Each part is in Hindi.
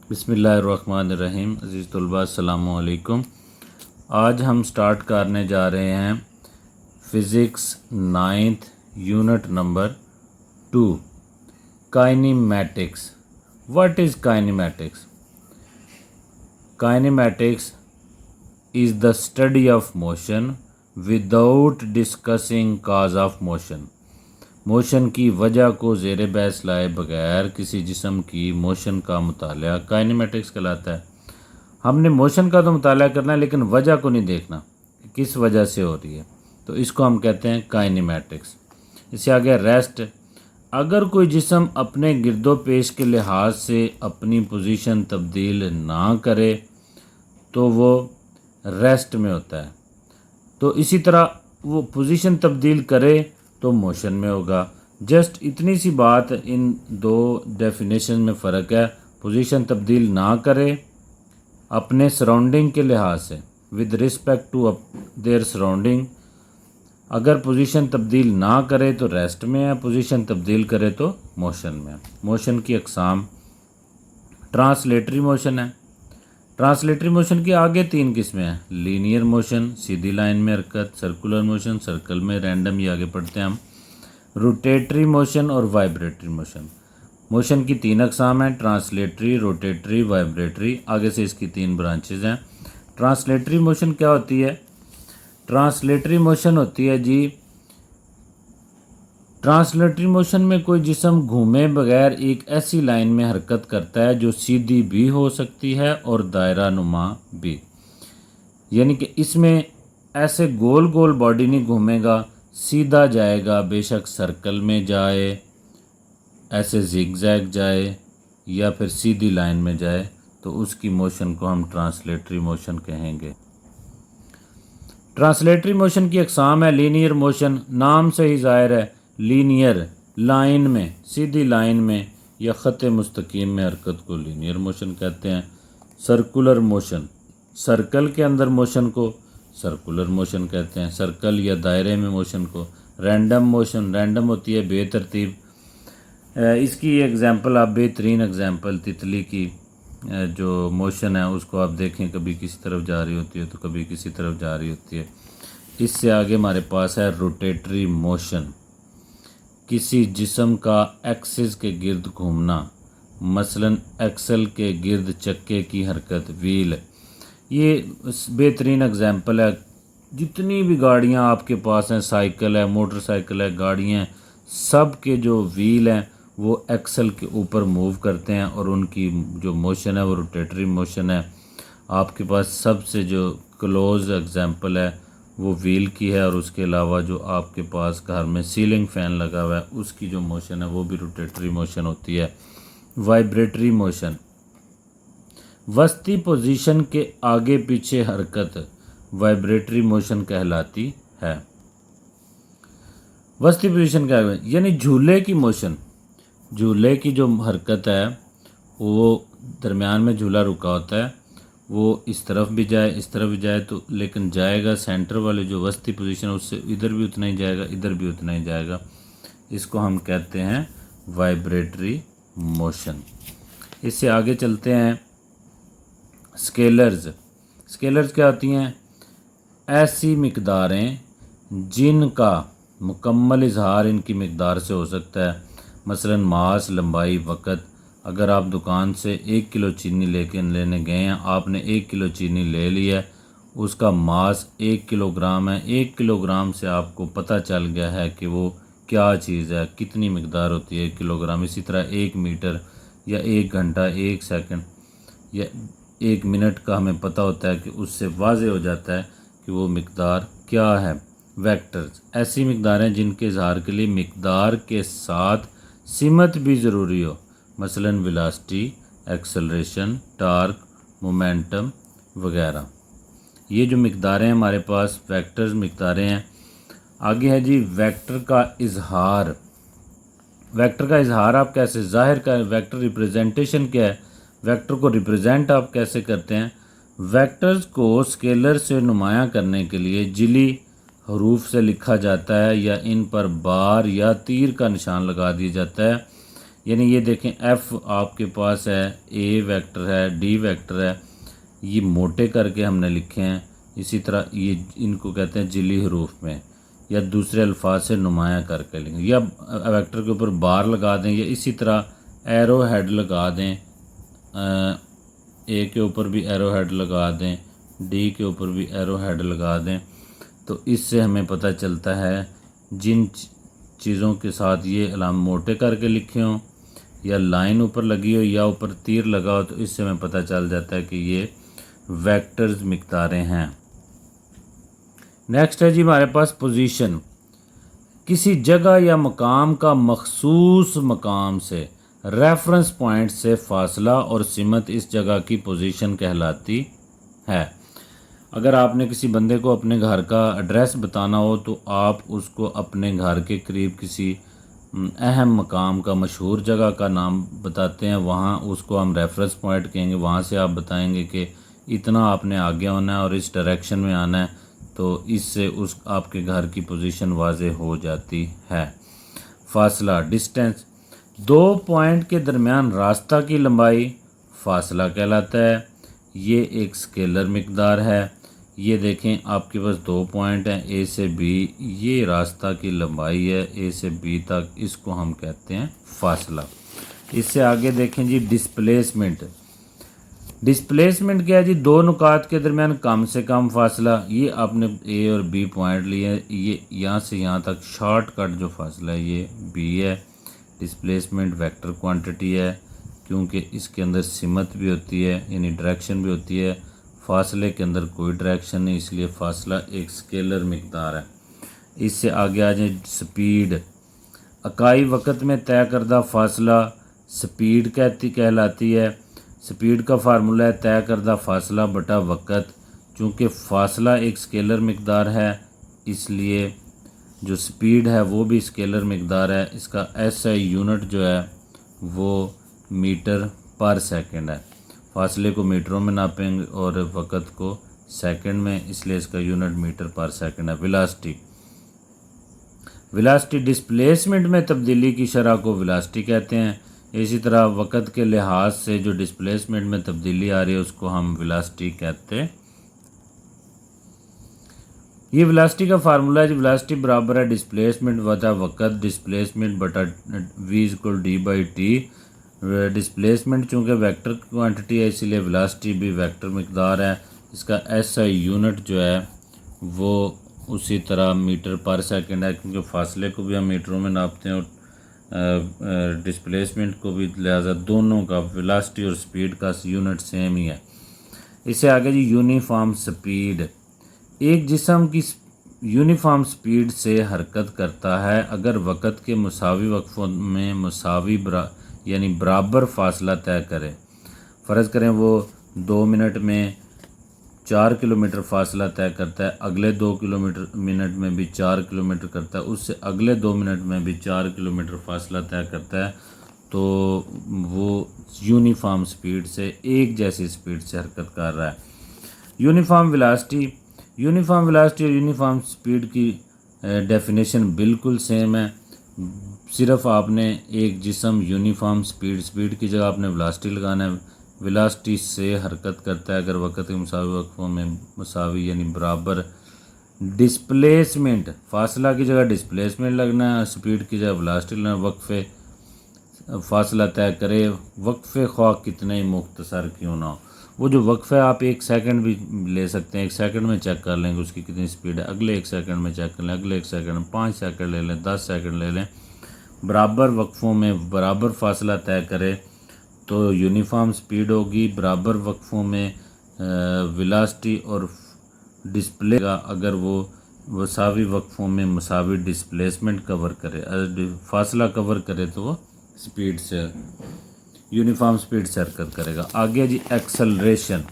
बिस्मिल्लाहिर्रहमानिर्रहीम। अज़ीज़ तलबा अस्सलामु अलैकुम। आज हम स्टार्ट करने जा रहे हैं physics 9th unit number 2 kinematics. What is kinematics? Kinematics is the study of motion without discussing cause of motion। Motion की वजह को ज़ेर बहस लाए बगैर किसी जिस्म की मोशन का मुताला काइनेमैटिक्स कहलाता है। हमने मोशन का तो मुताला करना है लेकिन वजह को नहीं देखना कि किस वजह से हो रही है, तो इसको हम कहते हैं काइनेमैटिक्स। इससे आगे रेस्ट। अगर कोई जिस्म अपने गिरदो पेश के लिहाज से अपनी पोजीशन तब्दील ना करे तो वो रेस्ट में होता है, तो इसी तरह वो पोजीशन तब्दील करे तो मोशन में होगा। जस्ट इतनी सी बात, इन दो डेफिनेशन में फ़र्क है। पोजीशन तब्दील ना करे अपने सराउंडिंग के लिहाज से, with respect to their surrounding. अगर पोजीशन तब्दील ना करे तो रेस्ट में है, पोजीशन तब्दील करे तो मोशन में है। मोशन की अक़साम। ट्रांसलेटरी मोशन है। ट्रांसलेटरी मोशन की आगे 3 किस्में हैं। लीनियर मोशन, सीधी लाइन में हरकत। सर्कुलर मोशन, सर्कल में। रैंडम, ये आगे पढ़ते हैं हम। रोटेटरी मोशन और वाइब्रेटरी मोशन। मोशन की 3 अक़साम हैं, ट्रांसलेटरी, रोटेटरी, वाइब्रेटरी। आगे से इसकी 3 ब्रांचेज हैं। ट्रांसलेटरी मोशन क्या होती है? ट्रांसलेटरी मोशन होती है जी, ट्रांसलेटरी मोशन में कोई जिस्म घूमे बगैर एक ऐसी लाइन में हरकत करता है जो सीधी भी हो सकती है और दायरा नुमा भी। यानी कि इसमें ऐसे गोल गोल बॉडी नहीं घूमेगा, सीधा जाएगा, बेशक सर्कल में जाए, ऐसे जिगजैग जाए या फिर सीधी लाइन में जाए, तो उसकी मोशन को हम ट्रांसलेटरी मोशन कहेंगे। ट्रांसलेटरी मोशन की अक़साम है। लीनियर मोशन, नाम से ही ज़ाहिर है, लीनियर लाइन में, सीधी लाइन में या ख़त मुस्तकीम में हरकत को लीनियर मोशन कहते हैं। सर्कुलर मोशन, सर्कल के अंदर मोशन को सर्कुलर मोशन कहते हैं, सर्कल या दायरे में मोशन को। रैंडम मोशन, रैंडम होती है बेतरतीब। इसकी एग्जांपल, आप बेहतरीन एग्जांपल तितली की जो मोशन है उसको आप देखें, कभी किसी तरफ जा रही होती है तो कभी किसी तरफ जा रही होती है। इससे आगे हमारे पास है रोटेटरी मोशन। किसी जिस्म का एक्सिस के गिर्द घूमना, मसलन एक्सल के गिर्द चक्के की हरकत, व्हील। ये बेहतरीन एग्जांपल है। जितनी भी गाड़ियां आपके पास हैं, साइकिल है, मोटरसाइकिल है, गाड़ियां, सब के जो व्हील हैं वो एक्सल के ऊपर मूव करते हैं और उनकी जो मोशन है वो रोटेटरी मोशन है। आपके पास सबसे जो क्लोज एग्जांपल है वो व्हील की है, और उसके अलावा जो आपके पास घर में सीलिंग फ़ैन लगा हुआ है उसकी जो मोशन है वो भी रोटेटरी मोशन होती है। वाइब्रेटरी मोशन, वस्ती पोजीशन के आगे पीछे हरकत वाइब्रेटरी मोशन कहलाती है। वस्ती पोजीशन के आगे यानी झूले की मोशन, झूले की जो हरकत है वो दरमियान में झूला रुका होता है, वो इस तरफ भी जाए इस तरफ भी जाए तो लेकिन जाएगा सेंटर वाले जो वस्ती पोजीशन है उससे इधर भी उतना ही जाएगा, इधर भी उतना ही जाएगा। इसको हम कहते हैं वाइब्रेटरी मोशन। इससे आगे चलते हैं। स्केलर्स। स्केलर्स क्या होती हैं? ऐसी मिकदारें जिनका मुकम्मल इजहार इनकी मिकदार से हो सकता है, मसलन मास, लंबाई, वक़्त। अगर आप दुकान से 1 किलो चीनी लेने गए हैं, आपने 1 किलो चीनी ले लिया, उसका मास 1 किलोग्राम है, 1 किलोग्राम से आपको पता चल गया है कि वो क्या चीज़ है, कितनी मिकदार होती है 1 किलोग्राम। इसी तरह 1 मीटर या 1 घंटा, 1 सेकंड या 1 मिनट का हमें पता होता है कि उससे वाज़े हो जाता है कि वो मिकदार क्या है। वेक्टर्स, ऐसी मिकदारें जिनके इजहार के लिए मिकदार के साथ सिमत भी ज़रूरी हो, मसलन वेलोसिटी, एक्सेलरेशन, टार्क, मोमेंटम वगैरह। ये जो मिकदारें हैं हमारे पास वेक्टर्स मिकदारें हैं। आगे है जी वेक्टर का इजहार। वेक्टर का इजहार आप कैसे ज़ाहिर करें? वेक्टर रिप्रेजेंटेशन क्या है? वेक्टर को रिप्रेजेंट आप कैसे करते हैं? वेक्टर्स को स्केलर से नुमायां करने के लिए जिली हरूफ से लिखा जाता है या इन पर बार या तीर का निशान लगा दिया जाता है। यानी ये देखें एफ़ आपके पास है, ए वेक्टर है, डी वेक्टर है, ये मोटे करके हमने लिखे हैं। इसी तरह ये इनको कहते हैं जिली हरूफ में, या दूसरे अल्फाज से नुमाया करके लिखें, या वेक्टर के ऊपर बार लगा दें, या इसी तरह एरो हेड लगा दें, ए के ऊपर भी एरो हेड लगा दें, डी के ऊपर भी एरो हेड लगा दें। तो इससे हमें पता चलता है जिन चीज़ों के साथ ये अलाम मोटे करके लिखे हों, या लाइन ऊपर लगी हो, या ऊपर तीर लगा हो, तो इससे हमें पता चल जाता है कि ये वेक्टर्स मिक़दारें हैं। नेक्स्ट है जी हमारे पास पोजीशन। किसी जगह या मकाम का मखसूस मकाम से रेफरेंस पॉइंट से फासला और सिमत इस जगह की पोजीशन कहलाती है। अगर आपने किसी बंदे को अपने घर का एड्रेस बताना हो तो आप उसको अपने घर के करीब किसी अहम मकाम का, मशहूर जगह का नाम बताते हैं, वहाँ उसको हम रेफरेंस पॉइंट कहेंगे। वहाँ से आप बताएंगे कि इतना आपने आगे होना है और इस डायरेक्शन में आना है, तो इससे उस आपके घर की पोजीशन वाज़ेह हो जाती है। फासला डिस्टेंस, दो पॉइंट के दरमियान रास्ता की लंबाई फासला कहलाता है। ये एक स्केलर मिकदार है। ये देखें आपके पास दो पॉइंट हैं, ए से बी, ये रास्ता की लंबाई है ए से बी तक, इसको हम कहते हैं फासला। इससे आगे देखें जी डिस्प्लेसमेंट। डिस्प्लेसमेंट क्या है जी? दो नुकात के दरमियान कम से कम फासला। ये आपने ए और बी पॉइंट लिए, ये यहाँ से यहाँ तक शॉर्टकट जो फासला है ये बी है। डिस्प्लेसमेंट वेक्टर क्वांटिटी है, क्योंकि इसके अंदर सिमत भी होती है, यानी डायरेक्शन भी होती है। फासले के अंदर कोई डायरेक्शन नहीं, इसलिए फासला एक स्केलर मिकदार है। इससे आगे आ जाए स्पीड। इकाई वक़्त में तय करदा फासला स्पीड कहलाती है। स्पीड का फार्मूला है तय करदा फासला बटा वक़्त। चूँकि फ़ासला एक स्केलर मिकदार है, इसलिए जो स्पीड है वो भी स्केलर मिकदार है। इसका एसआई यूनिट जो है वो मीटर पर सेकंड है। फासले को मीटरों में नापेंगे और वक़्त को सेकंड में, इसलिए इसका यूनिट मीटर पर सेकंड है। वेलोसिटी डिस्प्लेसमेंट में तब्दीली की शरह को वेलोसिटी कहते हैं। इसी तरह वक़्त के लिहाज से जो डिस्प्लेसमेंट में तब्दीली आ रही है उसको हम वेलोसिटी कहते हैं। ये वेलोसिटी का फार्मूला है। वेलोसिटी बराबर है डिस्प्लेसमेंट बटा वक़्त, डिस्प्लेसमेंट बटा v equal D by T. Displacement चूँकि वेक्टर क्वांटिटी है, इसीलिए वेलोसिटी भी वेक्टर मिकदार है। इसका एसआई यूनिट जो है वो उसी तरह मीटर पर सेकंड है, क्योंकि फासले को भी हम मीटरों में नापते हैं और डिस्प्लेसमेंट को भी, लिहाजा दोनों का वेलोसिटी और स्पीड का यूनिट सेम ही है। इससे आगे जी यूनिफॉर्म स्पीड। एक जिस्म की यूनिफॉर्म स्पीड से हरकत करता है अगर वक़्त के मुसावी वक्फ़ों में मुसावी यानी बराबर फासला तय करें। फ़र्ज़ करें वो 2 मिनट में 4 किलोमीटर फासला तय करता है, अगले 2 मिनट में भी 4 किलोमीटर करता है, उससे अगले 2 मिनट में भी 4 किलोमीटर फासला तय करता है, तो वो यूनिफॉर्म स्पीड से, एक जैसी स्पीड से हरकत कर रहा है। यूनिफॉर्म वेलोसिटी और यूनिफॉर्म स्पीड की डेफिनेशन बिल्कुल सेम है। सिर्फ आपने एक जिस्म यूनिफॉर्म स्पीड की जगह आपने वेलोसिटी लगाना है। वेलोसिटी से हरकत करता है अगर वक़्त के मुसावी वक्फ़ों में मुसावी यानी बराबर। डिस्प्लेसमेंट, फासला की जगह डिस्प्लेसमेंट लगना है, स्पीड की जगह वेलोसिटी लगना है। वक्फ़े फासला तय करे, वक्फ़े ख्वाह कितने ही मुख्तसर क्यों ना हो। वो जो वक्फ़ा है आप 1 सेकंड भी ले सकते हैं, 1 सेकंड में चेक कर लेंगे उसकी कितनी स्पीड है। अगले 1 सेकंड में चेक कर लें, अगले 1 सेकंड में 5 सेकंड ले लें, 10 सेकंड ले लें। बराबर वक्फ़ों में बराबर फासला तय करे तो यूनिफॉर्म स्पीड होगी। बराबर वक्फ़ों में वेलोसिटी और डिस्प्ले का, अगर वो मुसावी वक्फ़ों में मुसावी डिस्प्लेसमेंट कवर करे, फासला कवर करे, तो वो स्पीड से यूनिफॉर्म स्पीड से हरकत करेगा। आगे जी एक्सेलरेशन।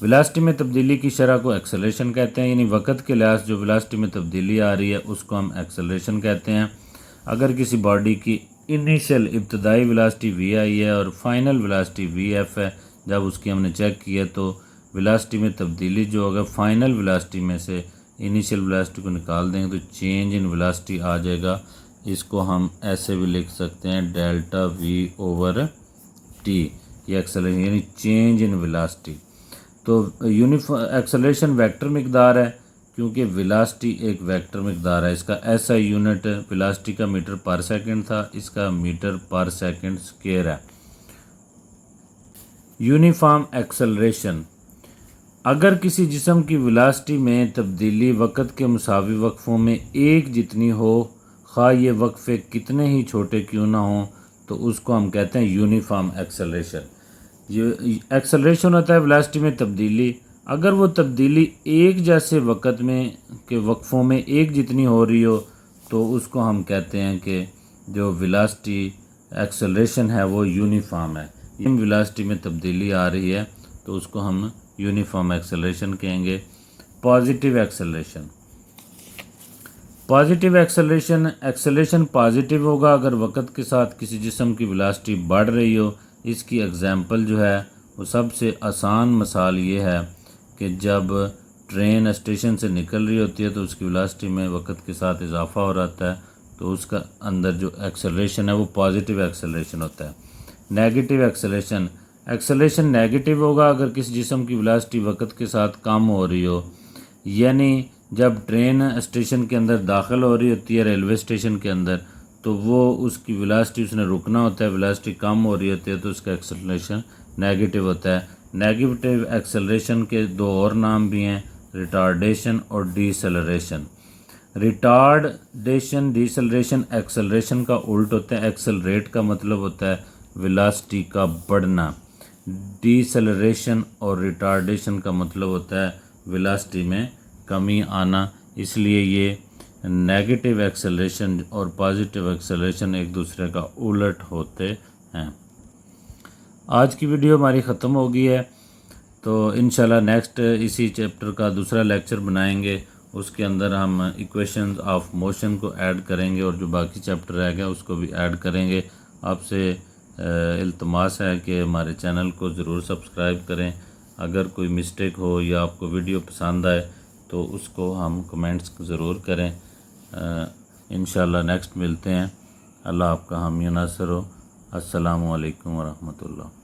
वेलोसिटी में तब्दीली की शरह को एक्सेलरेशन कहते हैं, यानी वक़्त के लिहाज जो वेलोसिटी में तब्दीली आ रही है उसको हम एक्सेलरेशन कहते हैं। अगर किसी बॉडी की इनिशियल इब्तदाई वेलोसिटी वी आई है और फाइनल वेलोसिटी वी एफ है, जब उसकी हमने चेक किया तो वेलोसिटी में तब्दीली जो होगा, फाइनल वेलोसिटी में से इनिशियल वेलोसिटी को निकाल देंगे तो चेंज इन वेलोसिटी आ जाएगा। इसको हम ऐसे भी लिख सकते हैं डेल्टा वी ओवर टी, ये एक्सेलरेशन यानी चेंज इन वेलोसिटी। तो एक्सेलरेशन वेक्टर मिकदार है क्योंकि वेलोसिटी एक वेक्टर मिकदार है। इसका ऐसा यूनिट वेलोसिटी का मीटर पर सेकंड था, इसका मीटर पर सेकंड स्क्वायर है। यूनिफॉर्म एक्सेलरेशन, अगर किसी जिस्म की वेलोसिटी में तब्दीली वक़्त के मुसावी वक्फ़ों में एक जितनी हो, खा ये वक्फ़े कितने ही छोटे क्यों ना हों, तो उसको हम कहते हैं यूनिफॉर्म एक्सेलरेशन। ये एक्सेलरेशन होता है वेलोसिटी में तब्दीली, अगर वो तब्दीली एक जैसे वक़्त में के वक्फ़ों में एक जितनी हो रही हो तो उसको हम कहते हैं कि जो वेलोसिटी एक्सेलरेशन है वो यूनिफॉर्म है। वेलोसिटी में तब्दीली आ रही है तो उसको हम यूनिफॉर्म एक्सेलरेशन कहेंगे। Positive acceleration, positive acceleration positive होगा अगर वक़्त के साथ किसी जिस्म की वेलोसिटी बढ़ रही हो। इसकी एग्जांपल जो है वो सबसे आसान मिसाल ये है कि जब ट्रेन स्टेशन से निकल रही होती है तो उसकी वेलोसिटी में वक़्त के साथ इजाफा हो रहता है, तो उसका अंदर जो एक्सेलरेशन है वो पॉजिटिव एक्सेलरेशन होता है। नेगेटिव एक्सेलरेशन नेगेटिव होगा अगर किसी जिस्म की वेलोसिटी वक़्त के साथ कम हो रही हो, यानी जब ट्रेन स्टेशन के अंदर दाखिल हो रही होती है रेलवे स्टेशन के अंदर, तो वो उसकी वेलोसिटी उसने रुकना होता है, वेलोसिटी कम हो रही होती है तो उसका एक्सेलरेशन नेगेटिव होता है। नेगेटिव एक्सेलरेशन के दो और नाम भी हैं, रिटार्डेशन और डीसेलरेशन। रिटार्डेशन डीसेलरेशन एक्सेलरेशन का उल्ट होता है। एक्सेलरेट का मतलब होता है वेलोसिटी का बढ़ना, डीसेलरेशन और रिटार्डेशन का मतलब होता है वेलोसिटी में कमी आना। इसलिए ये नेगेटिव एक्सेलरेशन और पॉजिटिव एक्सेलरेशन एक दूसरे का उलट होते हैं। आज की वीडियो हमारी ख़त्म हो गई है, तो इंशाल्लाह नेक्स्ट इसी चैप्टर का दूसरा लेक्चर बनाएंगे। उसके अंदर हम इक्वेशंस ऑफ मोशन को ऐड करेंगे और जो बाकी चैप्टर रह गया उसको भी ऐड करेंगे। आपसे इल्तमास है कि हमारे चैनल को ज़रूर सब्सक्राइब करें। अगर कोई मिस्टेक हो या आपको वीडियो पसंद आए तो उसको हम कमेंट्स ज़रूर करें। इंशाल्लाह नेक्स्ट मिलते हैं। अल्लाह आपका हामी नासर हो। अस्सलामु अलैकुम वरहमतुल्लाह।